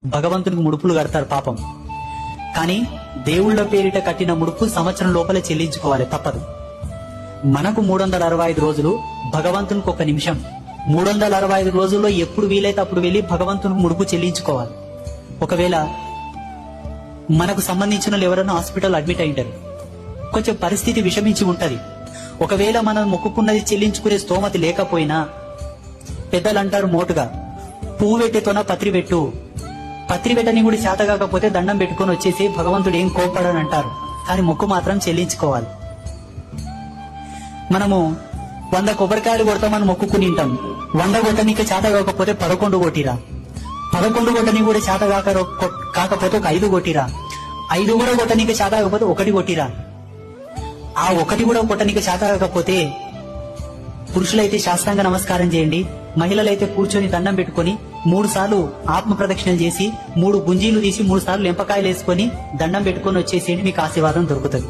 భగవంతునికి ముడుపులు కడతారు పాపం. కానీ దేవుళ్ళ పేరిట కట్టిన ముడుపు సంవత్సరం లోపలే చెల్లించుకోవాలి, తప్పదు. మనకు 365 రోజులు, భగవంతునికి 1 నిమిషం. 365 రోజుల్లో ఎప్పుడు వీలైతే అప్పుడు వెళ్ళి భగవంతునికి ముడుపు చెల్లించుకోవాలి. ఒకవేళ మనకు సంబంధించిన ఎవరైనా హాస్పిటల్ అడ్మిట్ అయింటారు, కొంచెం పరిస్థితి విషమించి ఉంటది. ఒకవేళ మనం మొక్కుకున్నది చెల్లించుకునే స్తోమత లేకపోయినా పెద్దలు అంటారు మోటుగా, పువ్వు పెట్టేతోన పత్రి పెట్టు, పత్రి పెట్టని కూడా చేత కాకపోతే దండం పెట్టుకుని వచ్చేసి భగవంతుడు ఏం కోపడని అంటారు. కానీ మొక్కు మాత్రం చెల్లించుకోవాలి. మనము 100 కొబ్బరికాయలు కొడతామని మొక్కుకుని ఉంటాం. 100 కొట్టనీకి చేత కాకపోతే 11 కొట్టిరా, 11 కొట్టని కూడా చేత కాకపోతే ఒక 5 కొట్టిరా, 5 కూడా కొట్టనీకి చేత కాకపోతే 1 కొట్టిరా. ఆ 1 కూడా కొట్టనీకి చేత కాకపోతే పురుషులైతే శాస్త్రాంగ నమస్కారం చేయండి, మహిళలైతే కూర్చొని దండం పెట్టుకుని 3 సార్లు ఆత్మ ప్రదక్షిణలు చేసి 3 గుంజీలు తీసి 3 సార్లు లెంపకాయలు వేసుకొని దండం పెట్టుకుని వచ్చేసేయండి, మీకు ఆశీర్వాదం దొరుకుతుంది.